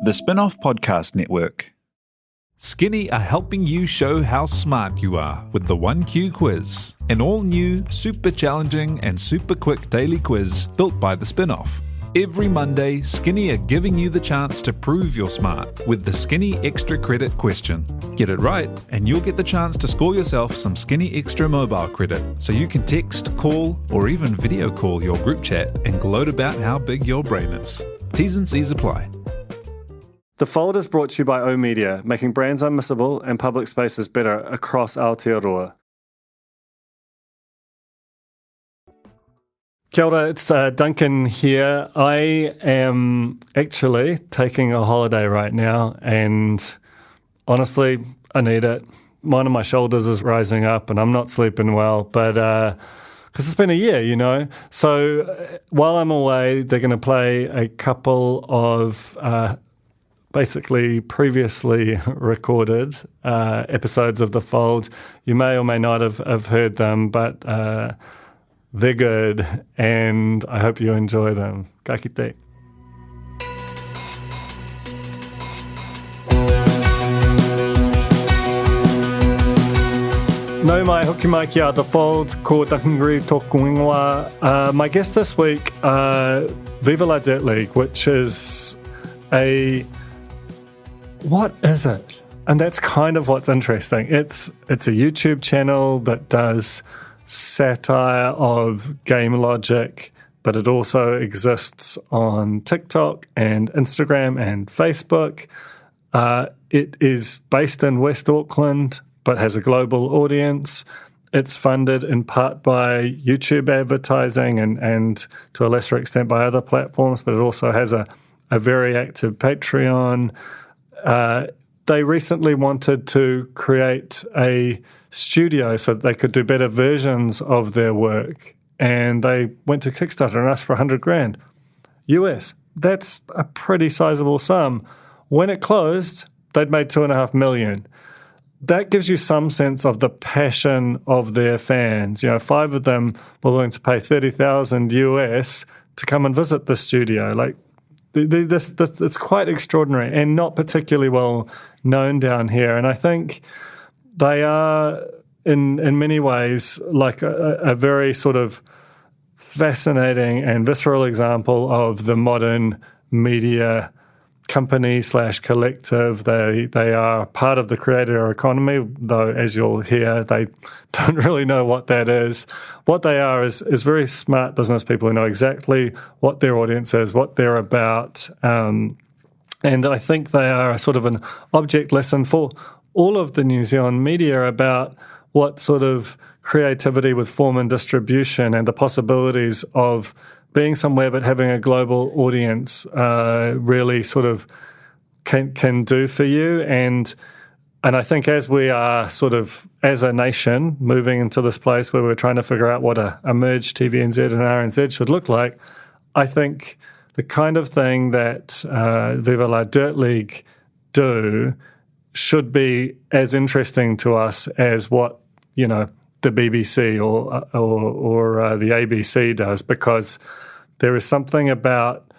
The Spin-Off Podcast Network. Skinny are helping you show how smart you are with the 1Q quiz, an all-new, super challenging and super quick daily quiz built by the Spin-Off. Every Monday, Skinny are giving you the chance to prove you're smart with the Skinny Extra Credit question. Get it right, and you'll get the chance to score yourself some Skinny Extra mobile credit, so you can text, call, or even video call your group chat and gloat about how big your brain is. T's and C's apply. The Fold is brought to you by oMedia, making brands unmissable and public spaces better across Aotearoa. Kia ora, it's Duncan here. I am actually taking a holiday right now, and honestly, I need it. One of my shoulders is rising up, and I'm not sleeping well, but because it's been a year, you know. So while I'm away, they're going to play a couple of basically previously recorded episodes of The Fold. You may or may not have heard them, but they're good, and I hope you enjoy them. Ka kite. No mai hoki mai ki a The Fold, ko Takingiri tōku ingoa. My guest this week, Viva La Dirt League, which is what is it? And that's kind of what's interesting. It's a YouTube channel that does satire of game logic, but it also exists on TikTok and Instagram and Facebook. It is based in West Auckland, but has a global audience. It's funded in part by YouTube advertising and to a lesser extent by other platforms, but it also has a very active Patreon. They recently wanted to create a studio so that they could do better versions of their work, and they went to Kickstarter and asked for $100,000 US. That's a pretty sizable sum. When it closed, they'd made $2.5 million. That gives you some sense of the passion of their fans. You know, 5 of them were willing to pay $30,000 US to come and visit the studio. Like, this it's quite extraordinary and not particularly well known down here. And I think they are, in many ways, like a very sort of fascinating and visceral example of the modern media company / collective. They are part of the creator economy, though, as you'll hear, they don't really know what that is. What they are is very smart business people who know exactly what their audience is, what they're about. And I think they are sort of an object lesson for all of the New Zealand media about what sort of creativity with form and distribution and the possibilities of being somewhere but having a global audience really sort of can do for you. And I think as we are sort of, as a nation, moving into this place where we're trying to figure out what a merged TVNZ and RNZ should look like, I think the kind of thing that Viva La Dirt League do should be as interesting to us as what, you know, the BBC or the ABC does, because there is something about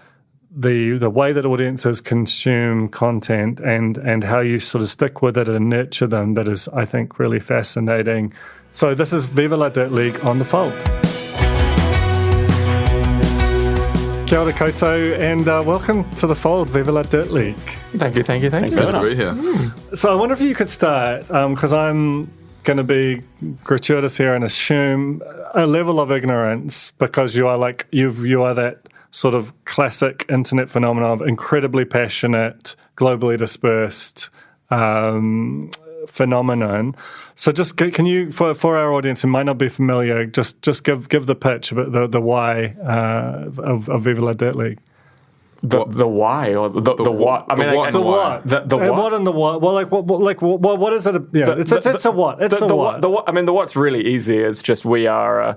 the way that audiences consume content and how you sort of stick with it and nurture them that is, I think, really fascinating. So this is Viva La Dirt League on The Fold. Kia ora koutou, and welcome to The Fold, Viva La Dirt League. Thank you. Thanks for having us. Here. So I wonder if you could start, because I'm going to be gratuitous here and assume a level of ignorance, because you are like you are that sort of classic internet phenomenon of incredibly passionate, globally dispersed phenomenon. So just can you, for our audience who might not be familiar, just give the pitch about the why of Viva La Dirt League. The why or the what? I mean, the what. The what and the what. Well, what is it? Yeah, it's a what. It's a what. The what. I mean, the what's really easy. It's just we are.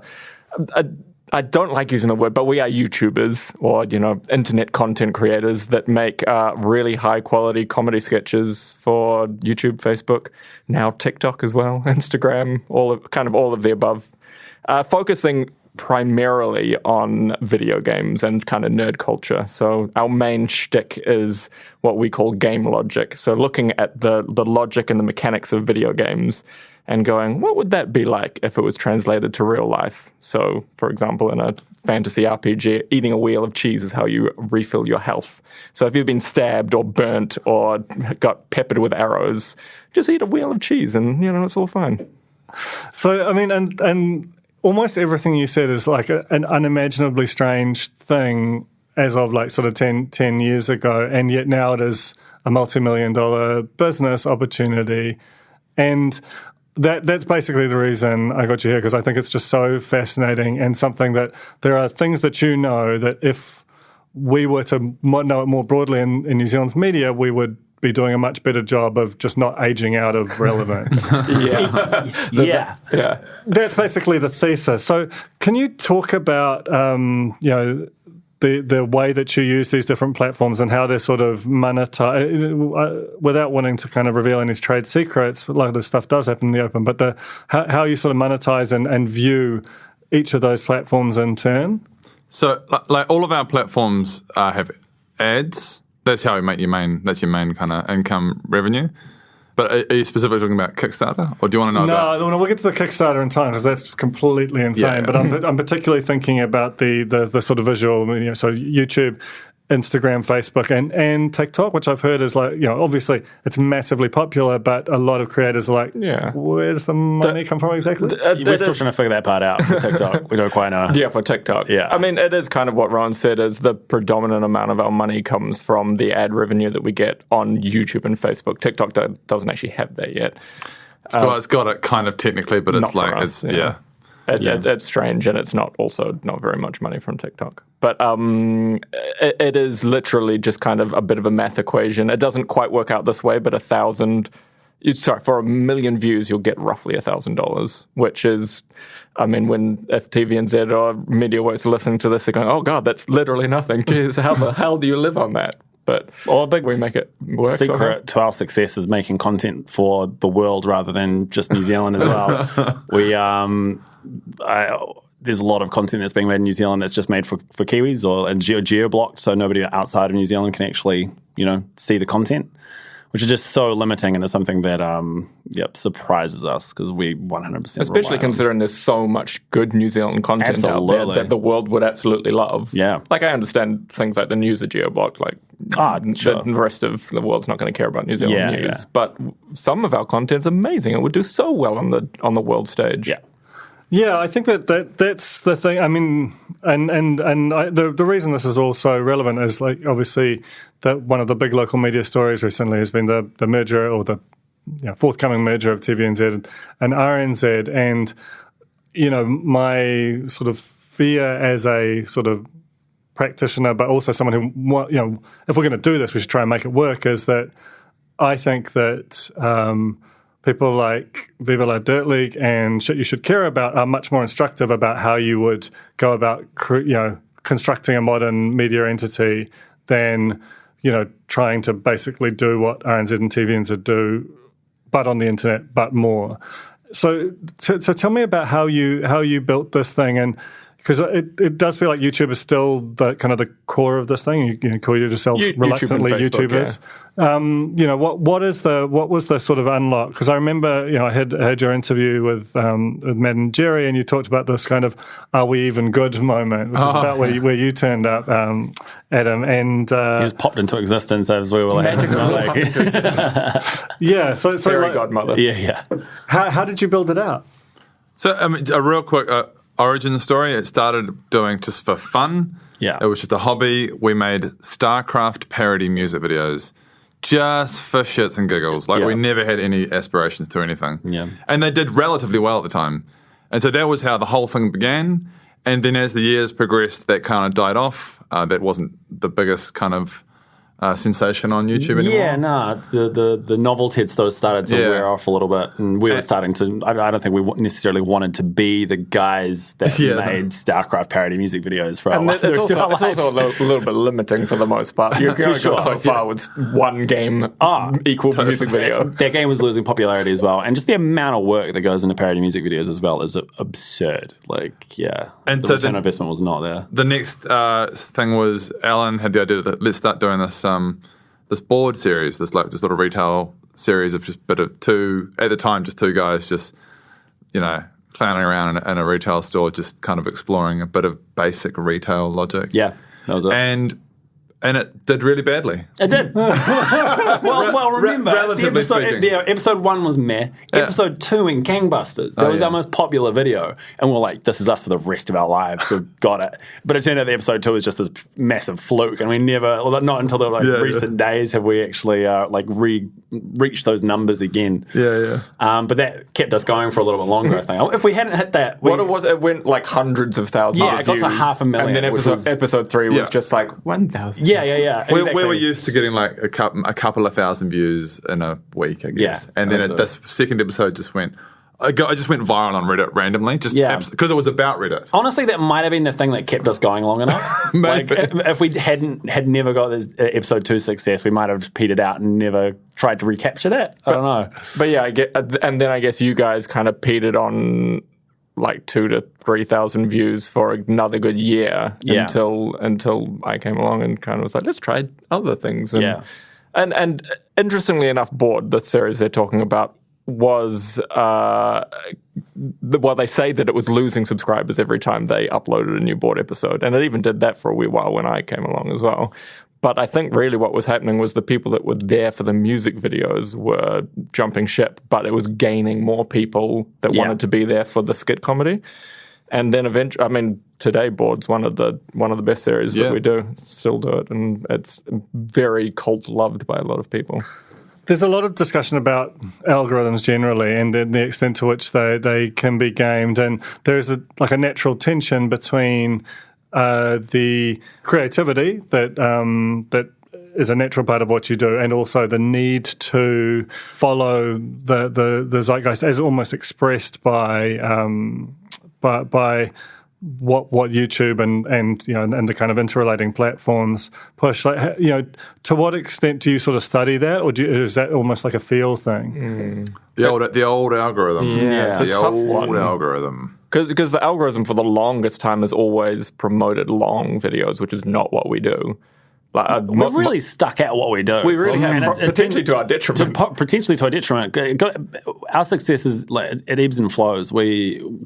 I don't like using the word, but we are YouTubers or, you know, internet content creators that make really high quality comedy sketches for YouTube, Facebook, now TikTok as well, Instagram, all of the above, focusing primarily on video games and kind of nerd culture. So our main shtick is what we call game logic. So looking at the logic and the mechanics of video games and going, what would that be like if it was translated to real life? So, for example, in a fantasy RPG, eating a wheel of cheese is how you refill your health. So if you've been stabbed or burnt or got peppered with arrows, just eat a wheel of cheese and, it's all fine. So, I mean, and almost everything you said is like an unimaginably strange thing as of like sort of 10 years ago, and yet now it is a multi-million-dollar business opportunity. And that's basically the reason I got you here, because I think it's just so fascinating and something that there are things that that if we were to know it more broadly in New Zealand's media, we would be doing a much better job of just not aging out of relevance. Yeah. That's basically the thesis. So can you talk about, the way that you use these different platforms and how they're sort of monetized, without wanting to kind of reveal any trade secrets, but a lot of this stuff does happen in the open, but how you sort of monetize and view each of those platforms in turn? So like all of our platforms have ads. That's how you make that's your main kind of income revenue. But are you specifically talking about Kickstarter, or do you want to know about... No, we'll get to the Kickstarter in time, because that's just completely insane. Yeah. But I'm particularly thinking about the sort of visual, so YouTube, Instagram, Facebook, and TikTok, which I've heard is like, obviously it's massively popular, but a lot of creators are like, where's the money come from exactly? We're still trying to figure that part out for TikTok. We don't quite know. Yeah, for TikTok. Yeah. I mean, it is kind of what Ron said, is the predominant amount of our money comes from the ad revenue that we get on YouTube and Facebook. TikTok doesn't actually have that yet. It's got it kind of technically, but it's like, us, yeah. It's strange, and it's not very much money from TikTok. But it is literally just kind of a bit of a math equation. It doesn't quite work out this way, but for 1 million views, you'll get roughly $1,000, which is, if TVNZ or MediaWorks are listening to this, they're going, oh God, that's literally nothing. Jeez, how the hell do you live on that? But we make it work. Secret to our success is making content for the world rather than just New Zealand as well. There's a lot of content that's being made in New Zealand that's just made for Kiwis or geo-blocked, so nobody outside of New Zealand can actually, see the content, which is just so limiting, and it's something that surprises us, because we 100% especially considering there's so much good New Zealand content out there that the world would absolutely love. Yeah. Like, I understand things like the news are geo-blocked, like sure. the rest of the world's not going to care about New Zealand news. But some of our content's amazing and would do so well on the world stage. Yeah. Yeah, I think that's the thing. I mean, the reason this is also relevant is, like, obviously that one of the big local media stories recently has been the merger, or the forthcoming merger of TVNZ and RNZ, and my sort of fear as a sort of practitioner, but also someone who if we're going to do this, we should try and make it work. Is that I think that people like Viva La Dirt League and Shit You Should Care About are much more instructive about how you would go about, constructing a modern media entity than, trying to basically do what RNZ and TVNZ do, but on the internet, but more. So tell me about how you built this thing, and because it does feel like YouTube is still the kind of the core of this thing. You call yourselves reluctantly YouTubers. Yeah. What was the sort of unlock? Because I remember, I had your interview with Matt and Jerry, and you talked about this kind of "Are we even good?" moment, which is about where you turned up, Adam, and he just popped into existence as we were like, yeah. So fairy like, godmother. Yeah. How did you build it out? So a real quick origin story. It started doing just for fun. Yeah. It was just a hobby. We made StarCraft parody music videos just for shits and giggles. Like, we never had any aspirations to anything. Yeah. And they did relatively well at the time. And so that was how the whole thing began. And then as the years progressed, that kind of died off. That wasn't the biggest kind of sensation on YouTube anymore. Yeah, no, the novelty had sort of started to wear off a little bit, and we were starting to. I don't think we necessarily wanted to be the guys that made StarCraft parody music videos for our lives. It's also a little bit limiting for the most part. You can only go so far with one game equal music video. That game was losing popularity as well, and just the amount of work that goes into parody music videos as well is absurd. And the return on investment was not there. The next thing was Alan had the idea that let's start doing this board series, this little retail series of just two guys just clowning around in a retail store, just kind of exploring a bit of basic retail logic. Yeah, that was it. And it did really badly. It did. well, remember, episode 1 was meh. Yeah. Episode 2 in Gangbusters, that was our most popular video. And we're like, this is us for the rest of our lives. We've got it. But it turned out the episode 2 was just this massive fluke. And we never, not until the recent days have we actually reached those numbers again. Yeah. But that kept us going for a little bit longer, I think. If we hadn't hit that... it went like hundreds of thousands of views. Yeah, it got to 500,000. And then episode 3 was just like 1,000. Yeah. Exactly. We were used to getting like a couple of thousand views in a week, I guess. Yeah, and then this second episode just went viral on Reddit randomly, because it was about Reddit. Honestly, that might have been the thing that kept us going long enough. Maybe. If we had never got this episode 2 success, we might have petered out and never tried to recapture that. I don't know. But yeah, and then I guess you guys kind of petered on like 2,000 to 3,000 views for another good year until I came along and kind of was like, let's try other things. And interestingly enough, Board, the series they're talking about, was they say that it was losing subscribers every time they uploaded a new Board episode, and it even did that for a wee while when I came along as well. But I think really what was happening was the people that were there for the music videos were jumping ship, but it was gaining more people that wanted to be there for the skit comedy. And then eventually, today Board's one of the best series that we do, still do it, and it's very cult loved by a lot of people. There's a lot of discussion about algorithms generally and the extent to which they can be gamed, and there's a natural tension between the creativity that is a natural part of what you do, and also the need to follow the zeitgeist as almost expressed by what YouTube and the kind of interrelating platforms push. To what extent do you sort of study that, or is that almost like a feel thing? The old algorithm. Yeah, it's a tough one. Algorithm. Because the algorithm for the longest time has always promoted long videos, which is not what we do. We've really stuck at what we do. We really have, potentially to our detriment. Potentially to our detriment. Our success is it ebbs and flows.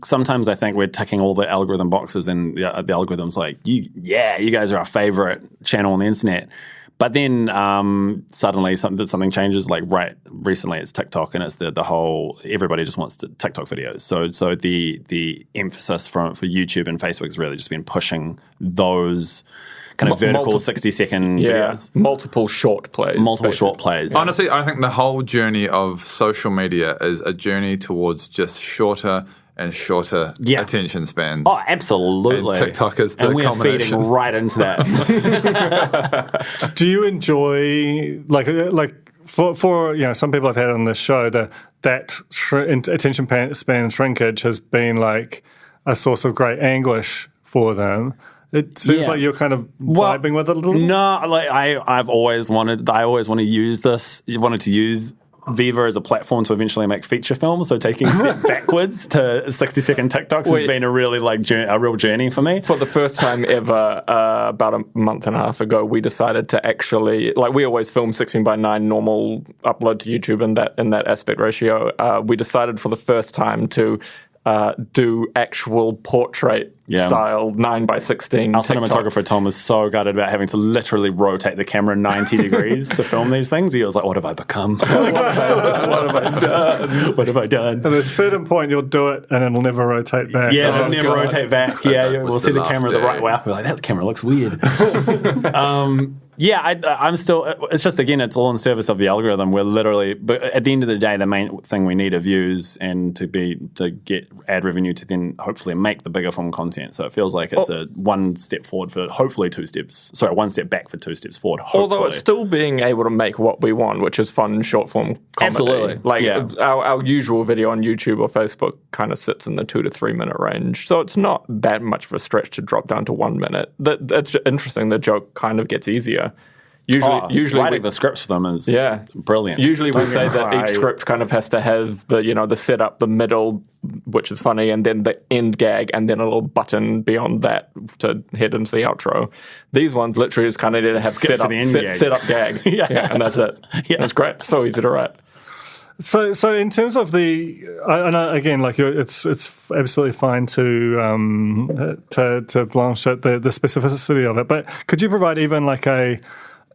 Sometimes I think we're ticking all the algorithm boxes, and the algorithm's like, you guys are our favorite channel on the internet. But then suddenly something changes. Like recently, it's TikTok, and it's the whole everybody just wants TikTok videos. So the emphasis for YouTube and Facebook has really just been pushing those kind of vertical 60-second videos. Multiple short plays. Honestly, I think the whole journey of social media is a journey towards just shorter and shorter attention spans. Oh, absolutely. And TikTok is the combination. And we're feeding right into that. Do you enjoy, for some people I've had on this show, that attention span shrinkage has been like a source of great anguish for them? It seems like you're kind of vibing with it a little bit. No, I always wanted to use Viva as a platform to eventually make feature films. So taking a step backwards to 60-second TikToks has been a really a real journey for me. For the first time ever, about a month and a half ago, we decided to actually, we always film 16:9 normal upload to YouTube in that aspect ratio. We decided for the first time to do actual portrait style 9:16. Our cinematographer Tom was so gutted about having to literally rotate the camera 90 degrees to film these things. He was like, "What have I become? What have I done?" At a certain point, you'll do it, and it'll never rotate back. Yeah, it'll never rotate back. Yeah, we'll see the camera the right way up. We're like, that camera looks weird. I'm still. It's just again, it's all in service of the algorithm. We're literally, but at the end of the day, the main thing we need are views and to get ad revenue to then hopefully make the bigger form content. So it feels like it's a one step forward for hopefully one step back for 2 steps forward. Hopefully. Although it's still being able to make what we want, which is fun short form comedy. Absolutely. Like our usual video on YouTube or Facebook kind of sits in the 2 to 3 minute range. So it's not that much of a stretch to drop down to 1 minute. It's interesting. The joke kind of gets easier. Usually writing the scripts for them is brilliant. Usually we say that each script kind of has to have the setup, the middle, which is funny, and then the end gag, and then a little button beyond that to head into the outro. These ones literally just kind of need to have set up gag. And that's it. Yeah. It's great. So easy to write. So in terms of again, like it's absolutely fine to blanch out the specificity of it, but could you provide even like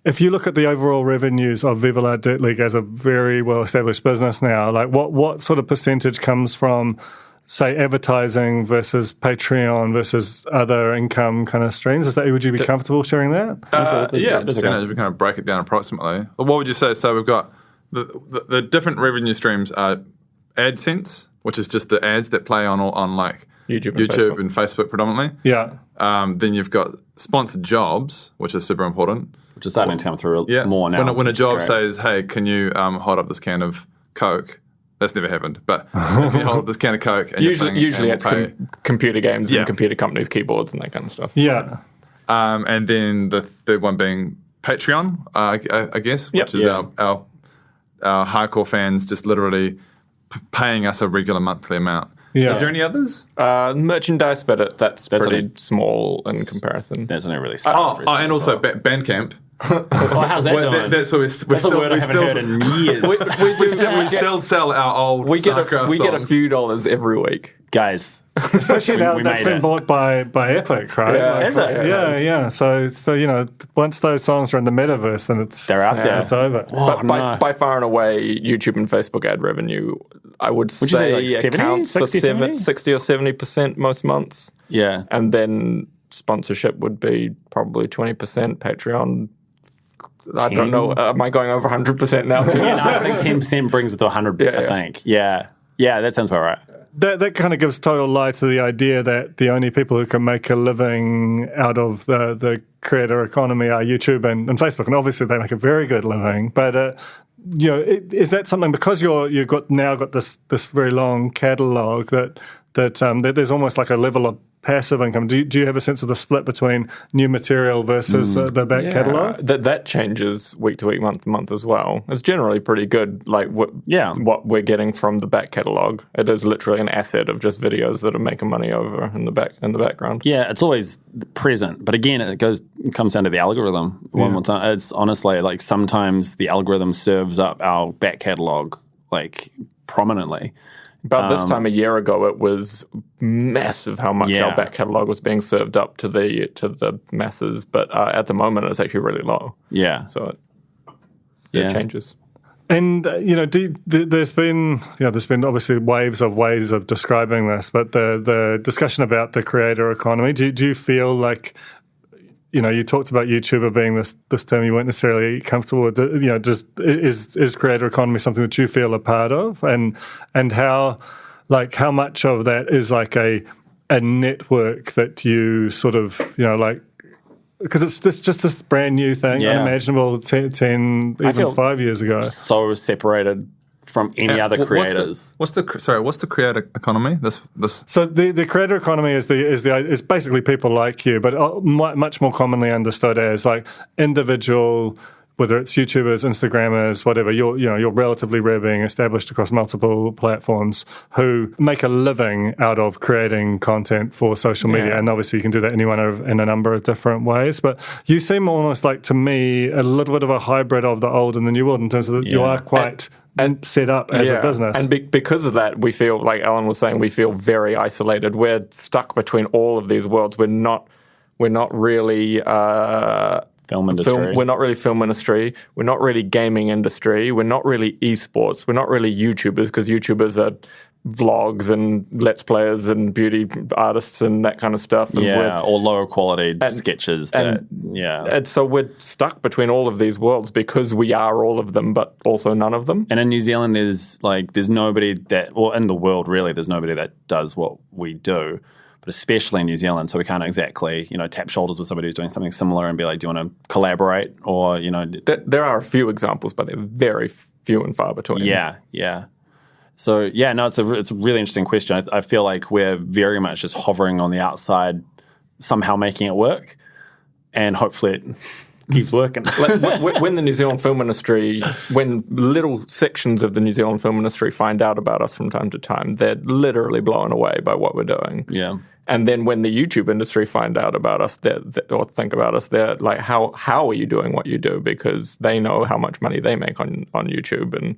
if you look at the overall revenues of Viva La Dirt League as a very well-established business now, like what sort of percentage comes from, say, advertising versus Patreon versus other income kind of streams? Would you be comfortable sharing that? Just we kind of break it down approximately. What would you say? So we've got the different revenue streams are AdSense, which is just the ads that play on like YouTube and Facebook predominantly. Yeah. Then you've got sponsored jobs, which is super important. Which is starting to come through more now. When a job says, hey, can you hold up this can of Coke? That's never happened. But if you hold up this can of Coke... And usually it's computer games and computer companies' keyboards and that kind of stuff. Yeah. And then the third one being Patreon, I guess, which is our hardcore fans just literally paying us a regular monthly amount. Yeah. Is there any others? Merchandise, but that's pretty small in comparison. That's only really started. And also Bandcamp. How's that doing? That's where that's a word I haven't heard in years. we still sell our old StarCraft We get a songs. few dollars every week. Guys. Especially now that's been bought by Epic, right? Yeah, is it? Yeah. So once those songs are in the metaverse, then they're out there. It's over. But by far and away, YouTube and Facebook ad revenue, I would say like 70, accounts 60, for 70? 60 or 70% most months. Yeah. And then sponsorship would be probably 20%. Patreon, I don't know. Am I going over 100% now? I think 10% brings it to 100, I think. Yeah, that sounds about right. That kind of gives total lie to the idea that the only people who can make a living out of the creator economy are YouTube and Facebook, and obviously they make a very good living. But is that something because you've got this very long catalog that there's almost like a level of passive income? Do you have a sense of the split between new material versus the back catalog? That changes week to week, month to month as well. It's generally pretty good. Like what we're getting from the back catalog, it is literally an asset of just videos that are making money over in the background. Yeah, it's always present, but again, it comes down to the algorithm. One more time, it's honestly like sometimes the algorithm serves up our back catalog like prominently. About this time a year ago, it was massive how much our back catalogue was being served up to the masses. But at the moment, it's actually really low. Yeah, so it changes. And there's been obviously waves of ways of describing this, but the discussion about the creator economy. Do you feel like you talked about YouTuber being this term you weren't necessarily comfortable with. Is creator economy something that you feel a part of, and how much of that is like a network that you sort of because it's just this brand new thing, unimaginable 10 even 5 years ago. So separated from any other creators. What's the creator economy? So the creator economy is basically people like you, but much more commonly understood as like individual, whether it's YouTubers, Instagrammers, whatever. You're relatively rare being established across multiple platforms who make a living out of creating content for social media, and obviously you can do that in a number of different ways. But you seem almost like to me a little bit of a hybrid of the old and the new world in terms of that you are quite set up as a business. And because of that, we feel, like Alan was saying, we feel very isolated. We're stuck between all of these worlds. We're not really film industry. We're not really film industry. We're not really gaming industry. We're not really esports. We're not really YouTubers, because YouTubers are vlogs and let's players and beauty artists and that kind of stuff. And or lower quality sketches. And so we're stuck between all of these worlds because we are all of them, but also none of them. And in New Zealand, there's nobody that, or in the world really, there's nobody that does what we do. But especially in New Zealand, so we can't exactly, tap shoulders with somebody who's doing something similar and be like, do you want to collaborate? Or, There are a few examples, but they're very few and far between. Yeah. So, it's a really interesting question. I feel like we're very much just hovering on the outside, somehow making it work, and hopefully it keeps working. When the New Zealand film industry, when little sections of the New Zealand film industry find out about us from time to time, they're literally blown away by what we're doing. Yeah. And then when the YouTube industry find out about us, or think about us, they're like, how are you doing what you do? Because they know how much money they make on YouTube, and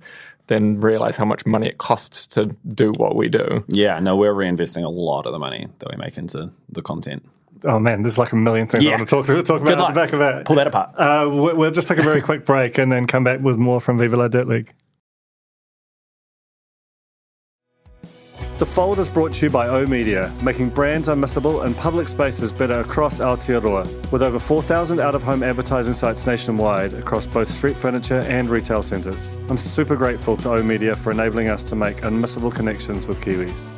then realize how much money it costs to do what we do. Yeah, no, we're reinvesting a lot of the money that we make into the content. Oh man, there's like a million things I want to talk about at the back of that. Pull that apart. We'll just take a very quick break and then come back with more from Viva La Dirt League. The Fold is brought to you by O Media, making brands unmissable and public spaces better across Aotearoa, with over 4,000 out-of-home advertising sites nationwide across both street furniture and retail centres. I'm super grateful to O Media for enabling us to make unmissable connections with Kiwis.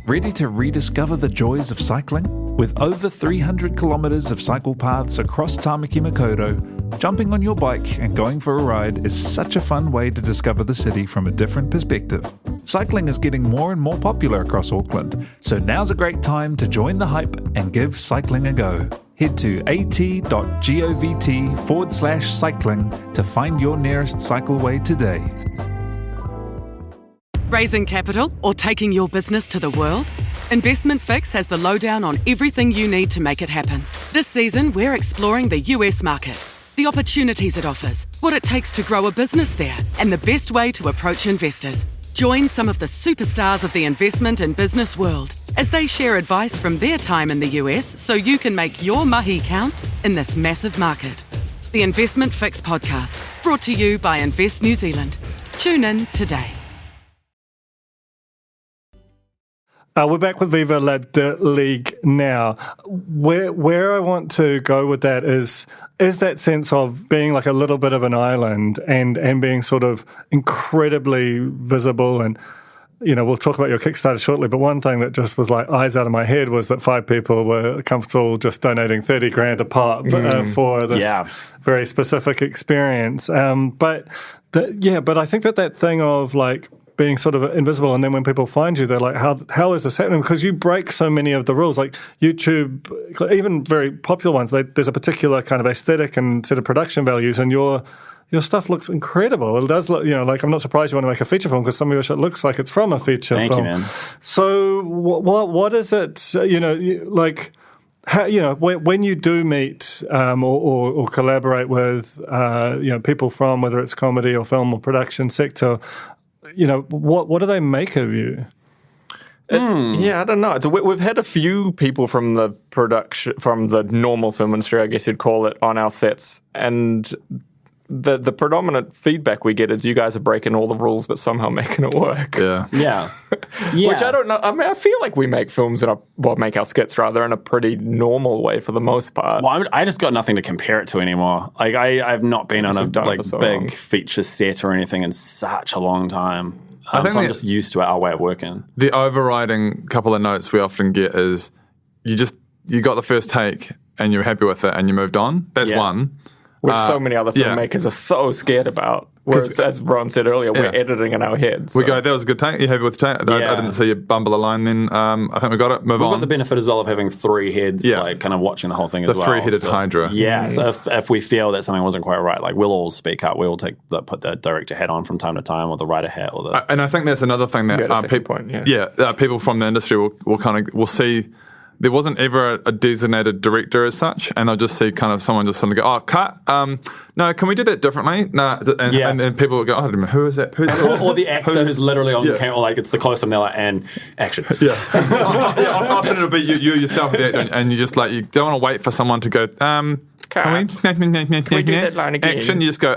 Ready to rediscover the joys of cycling? With over 300 kilometres of cycle paths across Tāmaki Makaurau, jumping on your bike and going for a ride is such a fun way to discover the city from a different perspective. Cycling is getting more and more popular across Auckland, so now's a great time to join the hype and give cycling a go. Head to at.govt/cycling to find your nearest cycleway today. Raising capital or taking your business to the world? Investment Fix has the lowdown on everything you need to make it happen. This season, we're exploring the US market, the opportunities it offers, what it takes to grow a business there, and the best way to approach investors. Join some of the superstars of the investment and business world as they share advice from their time in the US so you can make your mahi count in this massive market. The Investment Fix podcast, brought to you by Invest New Zealand. Tune in today. We're back with Viva La Dirt League now. Where I want to go with that is that sense of being like a little bit of an island and being sort of incredibly visible. And, we'll talk about your Kickstarter shortly, but one thing that just was like eyes out of my head was that 5 people were comfortable just donating 30 grand a pop for this very specific experience. But I think that thing of like being sort of invisible, and then when people find you, they're like, how is this happening? Because you break so many of the rules. Like YouTube, even very popular ones, there's a particular kind of aesthetic and set of production values, and your stuff looks incredible. It does look, like I'm not surprised you want to make a feature film because some of your shit looks like it's from a feature film. Thank you, man. So what is it, like, how, when you do meet or collaborate with, people from whether it's comedy or film or production sector, what do they make of you? I don't know. We've had a few people from the normal film industry, I guess you'd call it, on our sets, and the predominant feedback we get is you guys are breaking all the rules but somehow making it work. Yeah. Which I don't know. I mean, I feel like we make films make our skits rather in a pretty normal way for the most part. Well, I just got nothing to compare it to anymore. Like I've not been on a big feature set or anything in such a long time. I think I'm just used to our way of working. The overriding couple of notes we often get is you got the first take and you're happy with it and you moved on. That's one. Which so many other filmmakers are so scared about. Whereas, as Ron said earlier, we're editing in our heads. So. We go, that was a good take. You happy with the take? I didn't see you bumble a line then. I think we got it. We've got the benefit as well of having 3 heads, like kind of watching the whole thing as well. The 3-headed Hydra. Yeah, so if we feel that something wasn't quite right, like we'll all speak up. We'll put the director hat on from time to time, or the writer hat, or the. And I think that's another thing that people from the industry will see. There wasn't ever a designated director as such, and they'll just see kind of someone just sort of go, oh, cut. no, can we do that differently? No, and people would go, I don't know, who is that? Or the actor who's literally on the camera, like it's the close-up, and they're like, and action. Yeah. Often it'll be you yourself, and you just like, you don't want to wait for someone to go, can we do that line again? Action, you just go,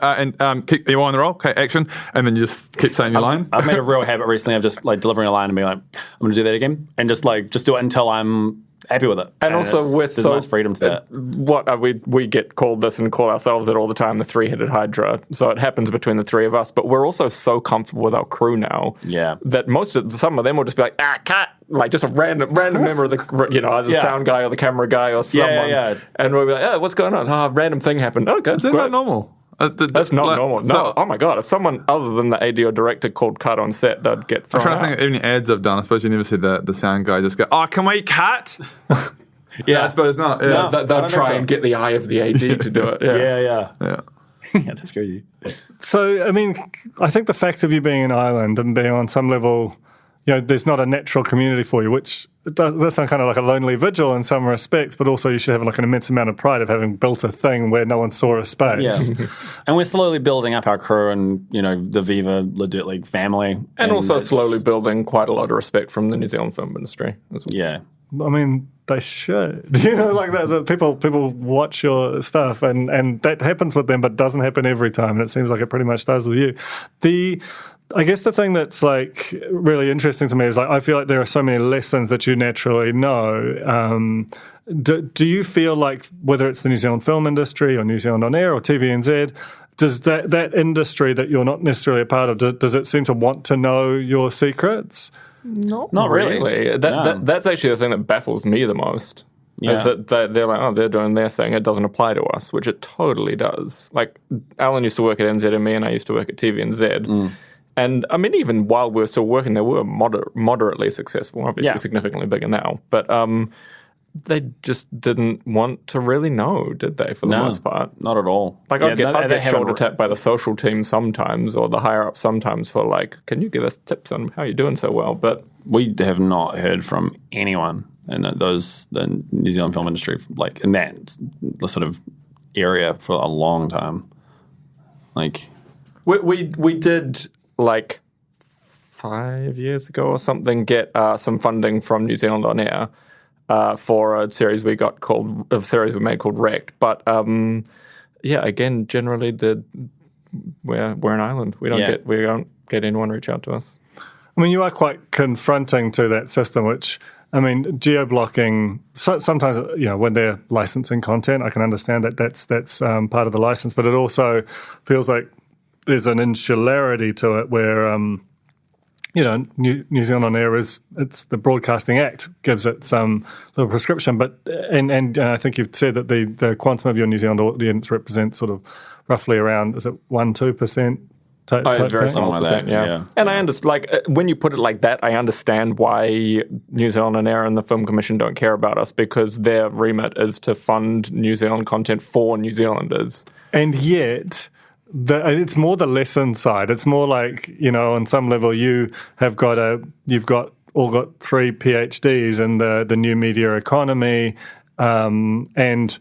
keep you on the roll, okay, action, and then you just keep saying your line. I've made a real habit recently of just like delivering a line and being like, I'm going to do that again, and just do it until I'm happy with it. And also with there's nice freedom to that. What we get called this and call ourselves it all the time, the three-headed hydra. So it happens between the three of us, but we're also so comfortable with our crew now that some of them will just be like, cut, like just a random member of the, either the sound guy or the camera guy or someone. And we'll be like, what's going on? Random thing happened. Okay, is that not normal? That's not normal. No. Oh my God. If someone other than the AD or director called cut on set, they'd get thrown out. I'm trying to think, even ads I've done, I suppose you never see the sound guy just go, can we cut? I suppose not. Yeah. No, they'll try and get the eye of the AD to do it. Yeah. Yeah, that's crazy. So, I mean, I think the fact of you being an island and being on some level, there's not a natural community for you, which does sound kind of like a lonely vigil in some respects, but also you should have like an immense amount of pride of having built a thing where no one saw a space. Yeah. And we're slowly building up our crew and, the Viva La Dirt League family. And also slowly building quite a lot of respect from the New Zealand film industry as well. Yeah. I mean, they should. Like that people watch your stuff and that happens with them, but doesn't happen every time. And it seems like it pretty much does with you. I guess the thing that's like really interesting to me is like I feel like there are so many lessons that you naturally know. Do you feel like whether it's the New Zealand film industry or New Zealand On Air or TVNZ, does that industry that you're not necessarily a part of, does it seem to want to know your secrets? Not really. That's actually the thing that baffles me the most. Yeah. Is that they're like, they're doing their thing. It doesn't apply to us, which it totally does. Like Alan used to work at NZME and I used to work at TVNZ. And I mean, even while we were still working, they were moderately successful, obviously significantly bigger now. But they just didn't want to really know, did they, for the most part? Not at all. Like I'd get shoulder tapped by the social team sometimes or the higher up sometimes for like, can you give us tips on how you're doing so well? But we have not heard from anyone in the New Zealand film industry, like in that the sort of area for a long time. Like we did like 5 years ago or something get some funding from New Zealand On Air for a series we made called Wrecked. But again, generally we're an island. We don't get anyone reach out to us. I mean, you are quite confronting to that system, which, I mean, geo-blocking, sometimes, when they're licensing content, I can understand that that's part of the license, but it also feels like there's an insularity to it where, New Zealand On Air it's the Broadcasting Act gives it some little prescription, but and I think you've said that the quantum of your New Zealand audience represents sort of roughly around, is it 1-2%? Very small percent, yeah. And I understand, like, when you put it like that, I understand why New Zealand On Air and the Film Commission don't care about us, because their remit is to fund New Zealand content for New Zealanders. And yet, it's more the lesson side. It's more like, on some level, you've got 3 PhDs in the new media economy, and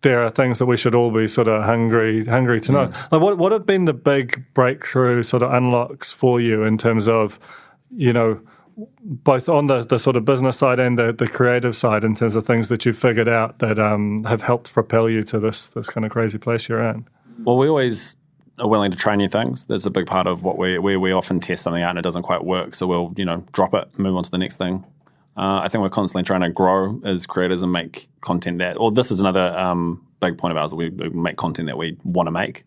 there are things that we should all be sort of hungry to know. Like what have been the big breakthrough sort of unlocks for you in terms of, both on the sort of business side and the creative side, in terms of things that you've figured out that have helped propel you to this kind of crazy place you're in? Well, we always are willing to try new things. That's a big part of what we often test something out and it doesn't quite work, so we'll drop it, move on to the next thing. I think we're constantly trying to grow as creators and make content this is another big point of ours. We make content that we want to make.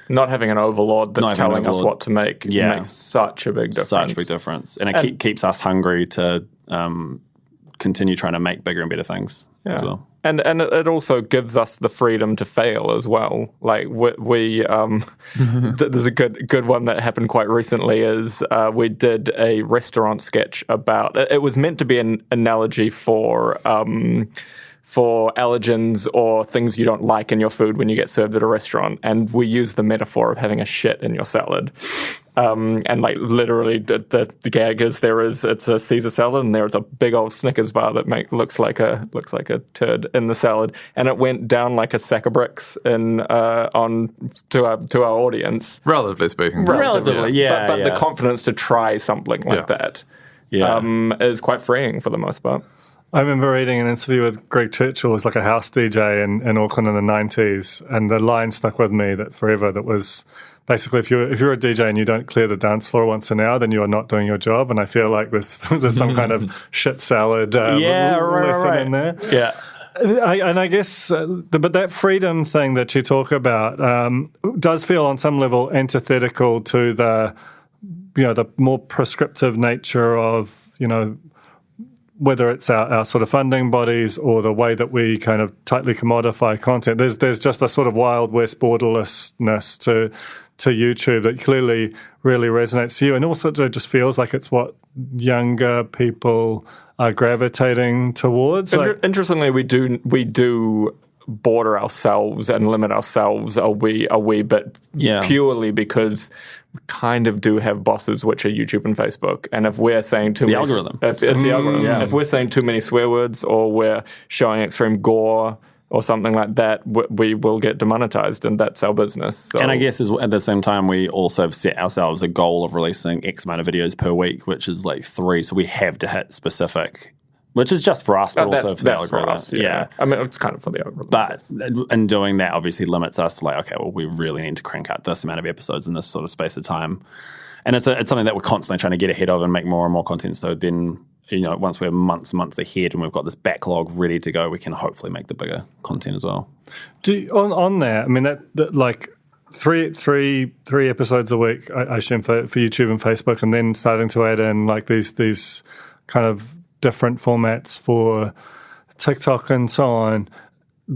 Not having an overlord that's telling us what to make makes such a big difference. Such a big difference. And it keeps us hungry to continue trying to make bigger and better things as well. And it also gives us the freedom to fail as well. Like we there's a good one that happened quite recently. Is we did a restaurant sketch about. It was meant to be an analogy for allergens or things you don't like in your food when you get served at a restaurant. And we used the metaphor of having a shit in your salad. And like literally the gag is it's a Caesar salad and there's a big old Snickers bar that looks like a turd in the salad, and it went down like a sack of bricks to our audience. Relatively speaking. Relatively, yeah. But the confidence to try something like that is quite freeing for the most part. I remember reading an interview with Greg Churchill, who was like a house DJ in Auckland in the 90s, and the line stuck with me that forever, that was basically if you're a DJ and you don't clear the dance floor once an hour, then you are not doing your job. And I feel like there's some kind of shit salad lesson in there. Yeah. I guess, but that freedom thing that you talk about does feel on some level antithetical to the more prescriptive nature of, whether it's our sort of funding bodies or the way that we kind of tightly commodify content. There's just a sort of Wild West borderlessness to YouTube that clearly really resonates to you, and also it just feels like it's what younger people are gravitating towards. Interestingly, we do border ourselves and limit ourselves a wee bit, purely because we kind of do have bosses, which are YouTube and Facebook. And if we're saying too many, algorithm. It's the algorithm. Yeah. If we're saying too many swear words or we're showing extreme gore or something like that, we will get demonetized, and that's our business. So. And I guess at the same time, we also have set ourselves a goal of releasing X amount of videos per week, which is like 3. So we have to hit specific, which is just for us, but also for the algorithm. For us, yeah. I mean, it's kind of for the algorithm. But in doing that, obviously limits us to like, okay, well, we really need to crank out this amount of episodes in this sort of space of time. And it's something that we're constantly trying to get ahead of and make more and more content. So then, once we're months ahead and we've got this backlog ready to go, we can hopefully make the bigger content as well. On that, I mean, that like three episodes a week, I assume, for YouTube and Facebook, and then starting to add in like these kind of different formats for TikTok and so on.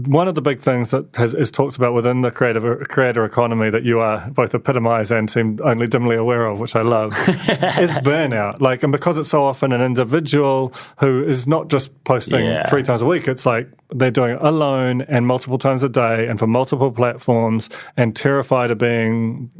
One of the big things that is talked about within the creator economy that you are both epitomise and seem only dimly aware of, which I love, is burnout. And because it's so often an individual who is not just posting 3 times a week, it's like they're doing it alone and multiple times a day and for multiple platforms and terrified of doing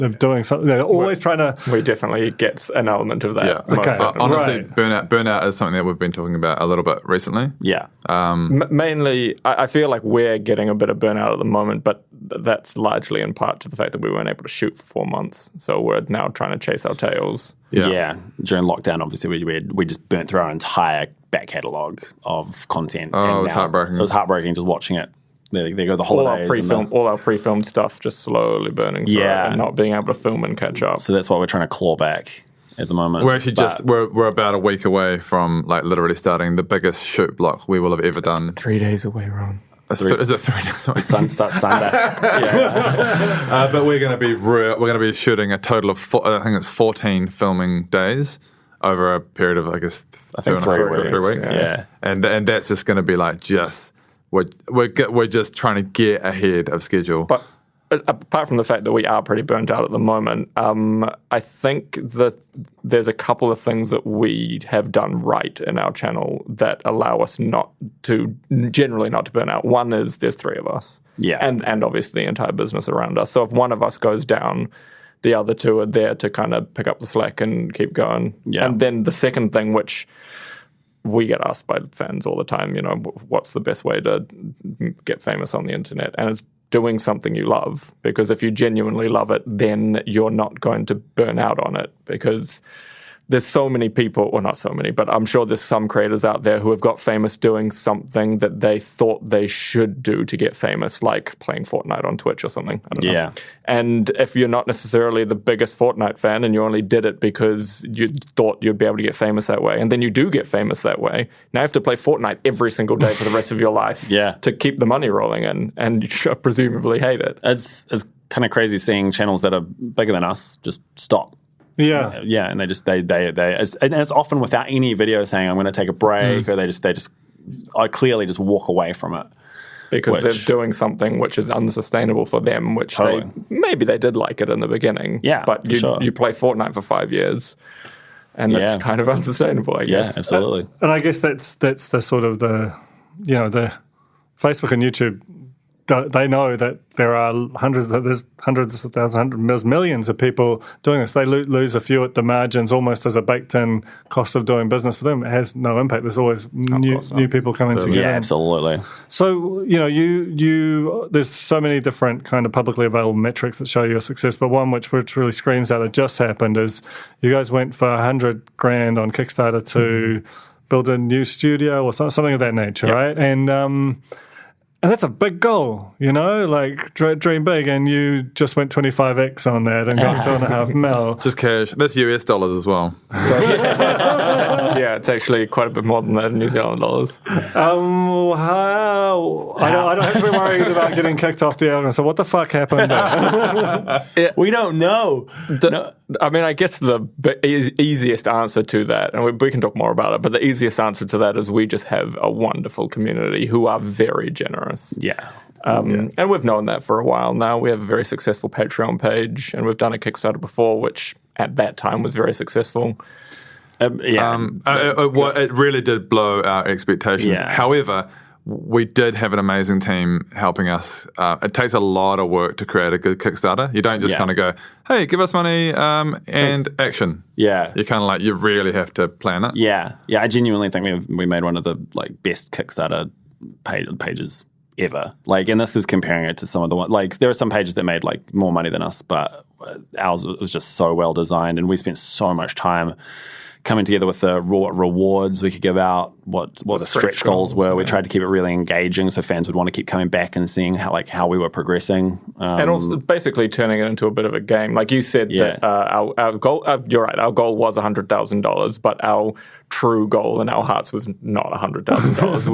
something. They're always trying to... We definitely get an element of that. Yeah. Okay. Honestly, burnout is something that we've been talking about a little bit recently. Yeah. Mainly, I feel like we're getting a bit of burnout at the moment, but that's largely in part to the fact that we weren't able to shoot for 4 months. So we're now trying to chase our tails. Yeah. During lockdown, obviously, we just burnt through our entire back catalogue of content. Oh, it was heartbreaking. It was heartbreaking just watching it. There go the holidays. All our pre-filmed stuff just slowly burning through and not being able to film and catch up. So that's why we're trying to claw back at the moment. We're actually we're about a week away from like literally starting the biggest shoot block we will have ever done. 3 days away, Ron. Is it 3 days away? Starts Sunday. But we're going to be shooting a total of 14 filming days over a period of, I guess, I think 3 weeks. Yeah. And that's just going to be like we're just trying to get ahead of schedule. But apart from the fact that we are pretty burnt out at the moment, I think that there's a couple of things that we have done right in our channel that allow us generally not to burn out. One is there's 3 of us. Yeah. And obviously the entire business around us. So if one of us goes down, the other 2 are there to kind of pick up the slack and keep going. Yeah. And then the second thing, which we get asked by fans all the time, what's the best way to get famous on the internet? And it's doing something you love, because if you genuinely love it, then you're not going to burn out on it, because there's so many people, or not so many, but I'm sure there's some creators out there who have got famous doing something that they thought they should do to get famous, like playing Fortnite on Twitch or something. I don't know. And if you're not necessarily the biggest Fortnite fan and you only did it because you thought you'd be able to get famous that way, and then you do get famous that way, now you have to play Fortnite every single day for the rest of your life to keep the money rolling in, and you presumably hate it. It's kind of crazy seeing channels that are bigger than us just stop. Yeah, and they it's often without any video saying I'm going to take a break, or they just clearly just walk away from it because they're doing something which is unsustainable for them. Which maybe they did like it in the beginning, but you play Fortnite for 5 years, and that's kind of unsustainable, I guess. Yeah, absolutely. And I guess that's the sort of the Facebook and YouTube they know that there's hundreds of thousands, there's millions of people doing this. They lose a few at the margins, almost as a baked-in cost of doing business for them. It has no impact. There's always new people coming to get in. Yeah, absolutely. So, you there's so many different kind of publicly available metrics that show your success, but one which really screams out that just happened is you guys went for $100,000 on Kickstarter to build a new studio or something of that nature, right? And that's a big goal, like dream big, and you just went 25x on that and got $2.5 million. Just cash. That's US dollars as well. Yeah, it's actually quite a bit more than that in New Zealand dollars. I don't have to be worried about getting kicked off the island. So what the fuck happened there? We don't know. I mean, I guess the easiest answer to that, and we can talk more about it, but the easiest answer to that is we just have a wonderful community who are very generous. Yeah. And we've known that for a while now. We have a very successful Patreon page, and we've done a Kickstarter before, which at that time was very successful. It really did blow our expectations. Yeah. However, we did have an amazing team helping us. It takes a lot of work to create a good Kickstarter. You don't just kind of go, hey, give us money and action. Yeah. You kind of you really have to plan it. Yeah. Yeah, I genuinely think we made one of the best Kickstarter pages ever. And this is comparing it to some of the ones. There are some pages that made more money than us, but ours was just so well designed, and we spent so much time coming together with the rewards we could give out, what the stretch goals were. We tried to keep it really engaging so fans would want to keep coming back and seeing how we were progressing. And also basically turning it into a bit of a game. Like you said, that our goal, you're right, our goal was $100,000, but our true goal in our hearts was not $100,000.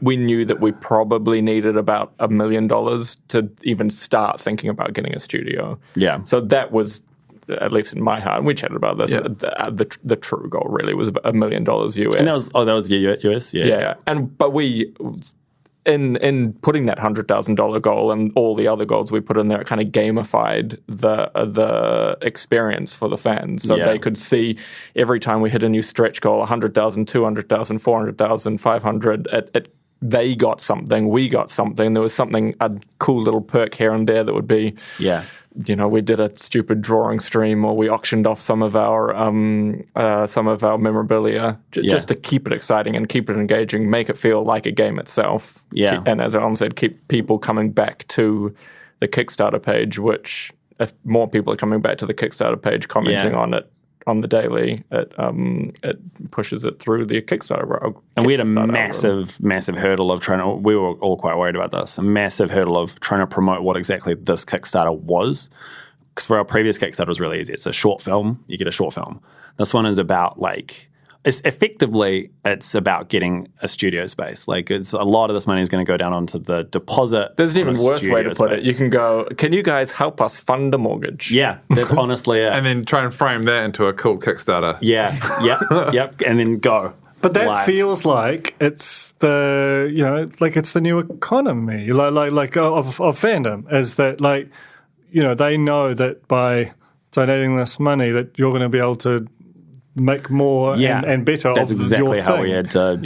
We knew that we probably needed about $1 million to even start thinking about getting a studio. Yeah. So that was, at least in my heart, and we chatted about this, the true goal really was about $1 million US. And that was US? Yeah. But we, in putting that $100,000 goal and all the other goals we put in there, it kind of gamified the experience for the fans. So they could see every time we hit a new stretch goal, 100,000, 200,000, 400,000, 500, they got something, we got something. There was a cool little perk here and there that would be... we did a stupid drawing stream, or we auctioned off some of our memorabilia just to keep it exciting and keep it engaging, make it feel like a game itself. Yeah. And as Alan said, keep people coming back to the Kickstarter page, which if more people are coming back to the Kickstarter page, commenting on it on the daily, it pushes it through the Kickstarter. And we had a massive hurdle of we were all quite worried about this, a massive hurdle of trying to promote what exactly this Kickstarter was. Because for our previous Kickstarter, it was really easy. It's a short film. You get a short film. This one is about it's about getting a studio space. It's a lot of this money is going to go down onto the deposit. There's an even worse way to put it. You can go, can you guys help us fund a mortgage? Yeah, that's honestly it. And then try and frame that into a cool Kickstarter. Yeah, yep, and then go. But that feels like it's the it's the new economy of fandom. Is that they know that by donating this money that you're going to be able to make more and better. That's exactly how we had to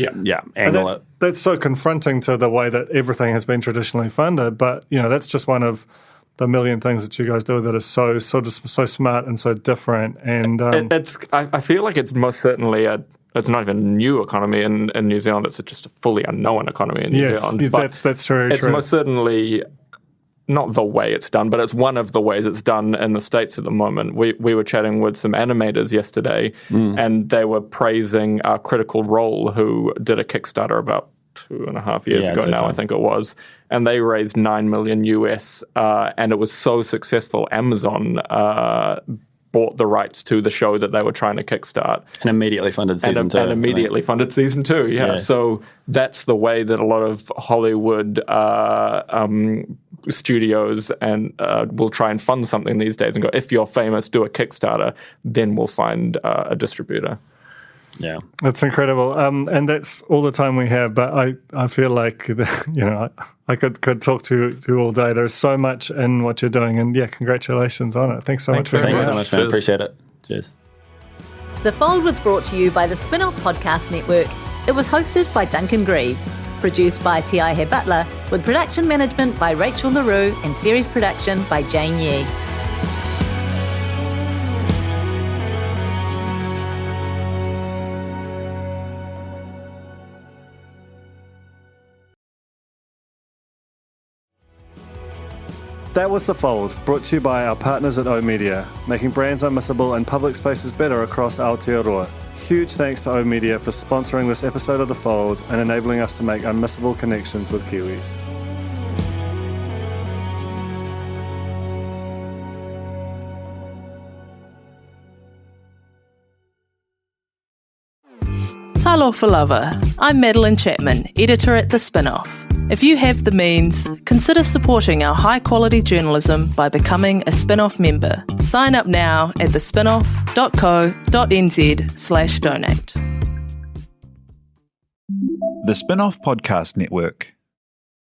angle it. That's so confronting to the way that everything has been traditionally funded. But that's just one of the million things that you guys do that is so smart and so different. And I feel like it's most certainly it's not even a new economy in New Zealand. It's just a fully unknown economy in New Zealand. But that's very true. It's most certainly not the way it's done, but it's one of the ways it's done in the States at the moment. We were chatting with some animators yesterday, and they were praising Critical Role, who did a Kickstarter about 2.5 years ago now, I think it was. And they raised $9 million US, and it was so successful, Amazon bought the rights to the show that they were trying to kickstart. And immediately funded season 2. And immediately funded season 2, yeah. So that's the way that a lot of Hollywood studios and will try and fund something these days and go, if you're famous, do a Kickstarter, then we'll find a distributor. Yeah. That's incredible. And that's all the time we have, but I feel like, I could talk to you all day. There's so much in what you're doing, and congratulations on it. Thanks so much for Thanks so much, man. Cheers. Appreciate it. Cheers. The Fold was brought to you by the Spin-Off Podcast Network. It was hosted by Duncan Grieve. produced by T.I. Butler, with production management by Rachel LaRue and series production by Jane Yee. That was The Fold, brought to you by our partners at oOh!media, making brands unmissable and public spaces better across Aotearoa. Huge thanks to oOh!media for sponsoring this episode of The Fold and enabling us to make unmissable connections with Kiwis. Talofa Lover. I'm Madeline Chapman, editor at The Spinoff. If you have the means, consider supporting our high-quality journalism by becoming a Spinoff member. Sign up now at thespinoff.co.nz/donate. The Spinoff Podcast Network.